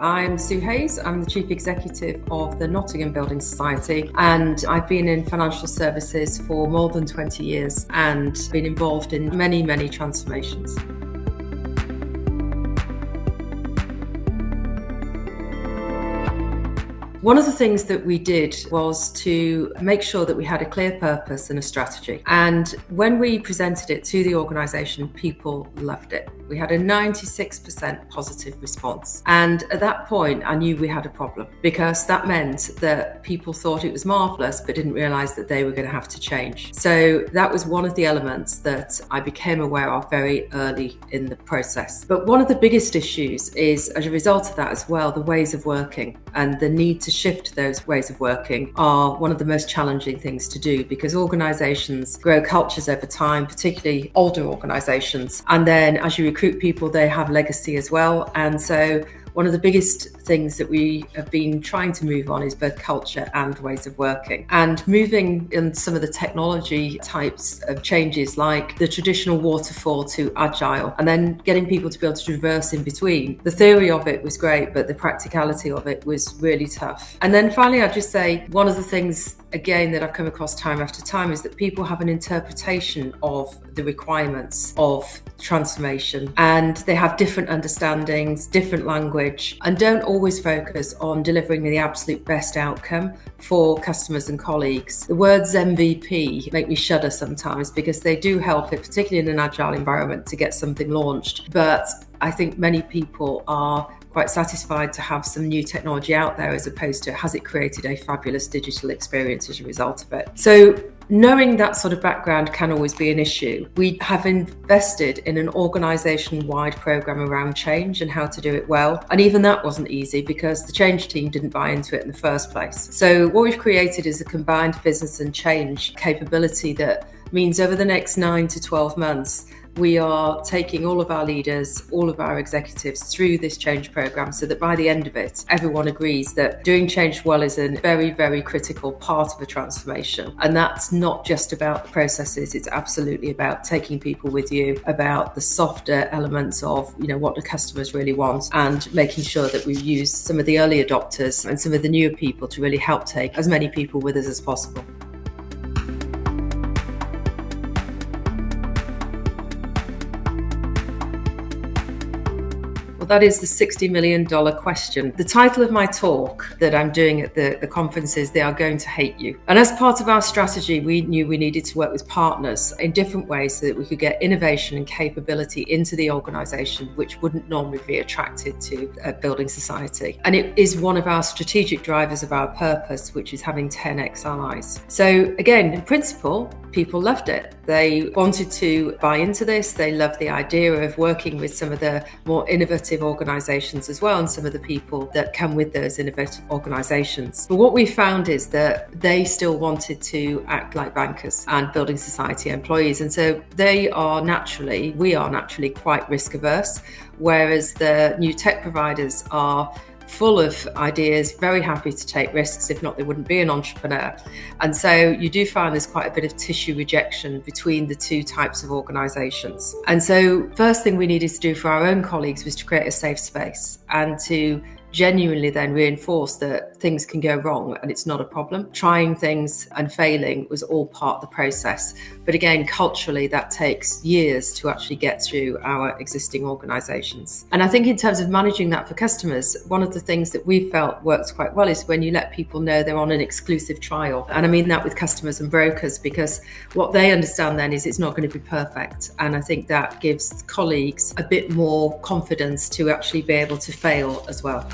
I'm Sue Hayes. I'm the Chief Executive of the Nottingham Building Society, and I've been in financial services for more than 20 years and been involved in many, many transformations. One of the things that we did was to make sure that we had a clear purpose and a strategy. And when we presented it to the organisation, people loved it. We had a 96% positive response. And at that point, I knew we had a problem, because that meant that people thought it was marvellous, but didn't realise that they were going to have to change. So that was one of the elements that I became aware of very early in the process. But one of the biggest issues is, as a result of that as well, the ways of working and the need to shift those ways of working are one of the most challenging things to do, because organisations grow cultures over time, particularly older organisations. And then as you recruit people, they have legacy as well. And so one of the biggest things that we have been trying to move on is both culture and ways of working. And moving in some of the technology types of changes, like the traditional waterfall to agile, and then getting people to be able to traverse in between. The theory of it was great, but the practicality of it was really tough. And then finally, I'd just say one of the things, again, that I've come across time after time is that people have an interpretation of the requirements of transformation, and they have different understandings, different language, and don't always focus on delivering the absolute best outcome for customers and colleagues. The words MVP make me shudder sometimes, because they do help it, particularly in an agile environment, to get something launched. But I think many people are quite satisfied to have some new technology out there, as opposed to has it created a fabulous digital experience as a result of it. So knowing that sort of background can always be an issue. We have invested in an organisation-wide programme around change and how to do it well. And even that wasn't easy, because the change team didn't buy into it in the first place. So what we've created is a combined business and change capability that means over the next 9 to 12 months, we are taking all of our leaders, all of our executives through this change programme, so that by the end of it, everyone agrees that doing change well is a very, very critical part of a transformation. And that's not just about the processes, it's absolutely about taking people with you, about the softer elements of, what the customers really want, and making sure that we use some of the early adopters and some of the newer people to really help take as many people with us as possible. Well, that is the $60 million question. The title of my talk that I'm doing at the conference is "They Are Going to Hate You." And as part of our strategy, we knew we needed to work with partners in different ways so that we could get innovation and capability into the organisation, which wouldn't normally be attracted to a building society. And it is one of our strategic drivers of our purpose, which is having 10x allies. So again, in principle, people loved it. They wanted to buy into this. They loved the idea of working with some of the more innovative organisations as well, and some of the people that come with those innovative organisations. But what we found is that they still wanted to act like bankers and building society employees. And so we are naturally quite risk averse, whereas the new tech providers are full of ideas, very happy to take risks. If not, they wouldn't be an entrepreneur. And so you do find there's quite a bit of tissue rejection between the two types of organisations. And so first thing we needed to do for our own colleagues was to create a safe space, and to genuinely then reinforce that things can go wrong and it's not a problem. Trying things and failing was all part of the process. But again, culturally, that takes years to actually get through our existing organisations. And I think in terms of managing that for customers, one of the things that we felt works quite well is when you let people know they're on an exclusive trial. And I mean that with customers and brokers, because what they understand then is it's not going to be perfect. And I think that gives colleagues a bit more confidence to actually be able to fail as well.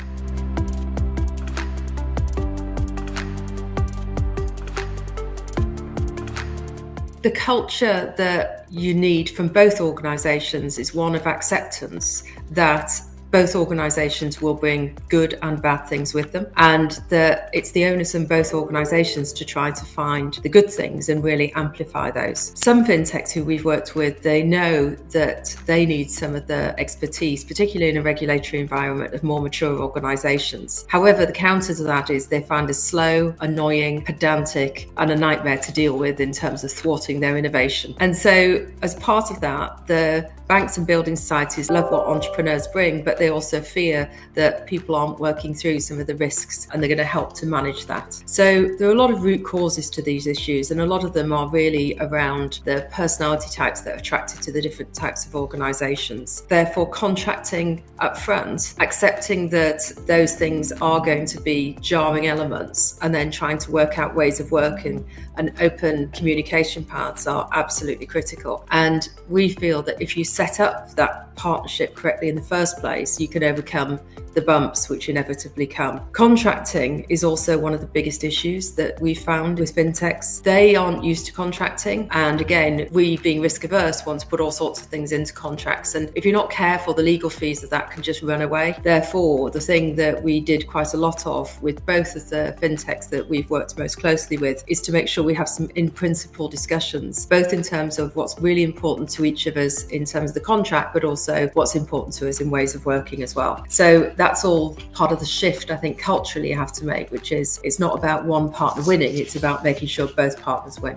The culture that you need from both organisations is one of acceptance that both organisations will bring good and bad things with them, and that it's the onus on both organisations to try to find the good things and really amplify those. Some fintechs who we've worked with, they know that they need some of the expertise, particularly in a regulatory environment, of more mature organisations. However, the counter to that is they find us slow, annoying, pedantic, and a nightmare to deal with in terms of thwarting their innovation. And so as part of that, the banks and building societies love what entrepreneurs bring, but they also fear that people aren't working through some of the risks and they're going to help to manage that. So there are a lot of root causes to these issues, and a lot of them are really around the personality types that are attracted to the different types of organisations. Therefore, contracting up front, accepting that those things are going to be jarring elements, and then trying to work out ways of working and open communication paths are absolutely critical. And we feel that if you set up that partnership correctly in the first place, you can overcome the bumps which inevitably come. Contracting is also one of the biggest issues that we found with fintechs. They aren't used to contracting, and again, we being risk averse want to put all sorts of things into contracts, and if you're not careful, the legal fees of that can just run away. Therefore, the thing that we did quite a lot of with both of the fintechs that we've worked most closely with is to make sure we have some in-principle discussions, both in terms of what's really important to each of us in terms of the contract, but also what's important to us in ways of working as well. So that's all part of the shift I think culturally you have to make, which is it's not about one partner winning, it's about making sure both partners win.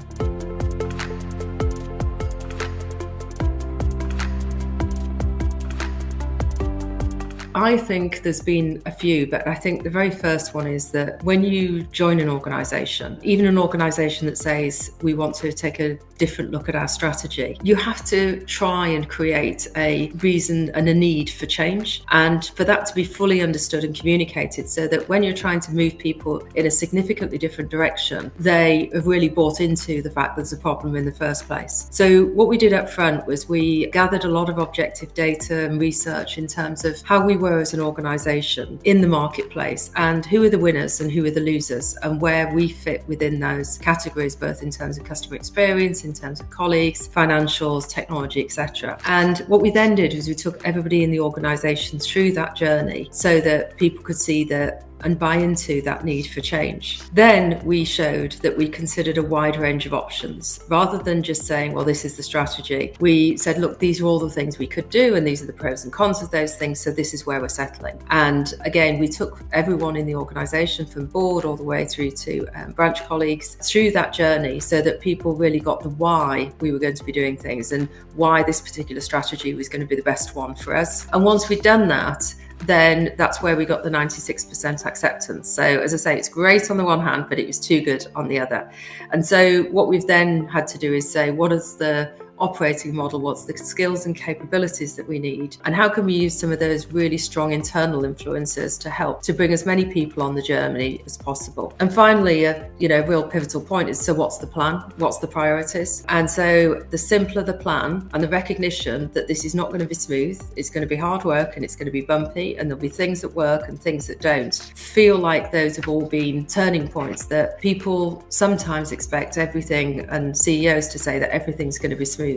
I think there's been a few, but I think the very first one is that when you join an organisation, even an organisation that says we want to take a different look at our strategy, you have to try and create a reason and a need for change, and for that to be fully understood and communicated so that when you're trying to move people in a significantly different direction, they have really bought into the fact there's a problem in the first place. So what we did up front was we gathered a lot of objective data and research in terms of how we were as an organisation in the marketplace, and who are the winners and who are the losers, and where we fit within those categories, both in terms of customer experience, in terms of colleagues, financials, technology, etc. And what we then did was we took everybody in the organisation through that journey so that people could see that and buy into that need for change. Then we showed that we considered a wide range of options. Rather than just saying, well, this is the strategy, we said, look, these are all the things we could do, and these are the pros and cons of those things, so this is where we're settling. And again, we took everyone in the organisation from board all the way through to branch colleagues through that journey so that people really got the why we were going to be doing things and why this particular strategy was going to be the best one for us. And once we'd done that, then that's where we got the 96% acceptance. So as I say, it's great on the one hand, but it was too good on the other. And so what we've then had to do is say, what is the operating model, what's the skills and capabilities that we need, and how can we use some of those really strong internal influences to help to bring as many people on the journey as possible. And finally, a real pivotal point is, so what's the plan, what's the priorities? And so the simpler the plan and the recognition that this is not going to be smooth, it's going to be hard work and it's going to be bumpy, and there'll be things that work and things that don't, feel like those have all been turning points that people sometimes expect everything and CEOs to say that everything's going to be smooth.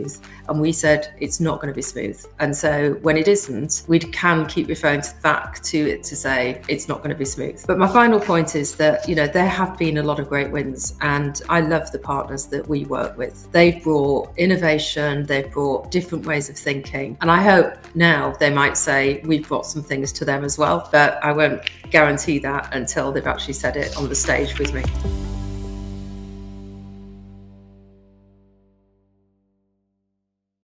And we said it's not going to be smooth. And so when it isn't, we can keep referring back to it to say it's not going to be smooth. But my final point is that, there have been a lot of great wins, and I love the partners that we work with. They've brought innovation, they've brought different ways of thinking. And I hope now they might say we've brought some things to them as well, but I won't guarantee that until they've actually said it on the stage with me.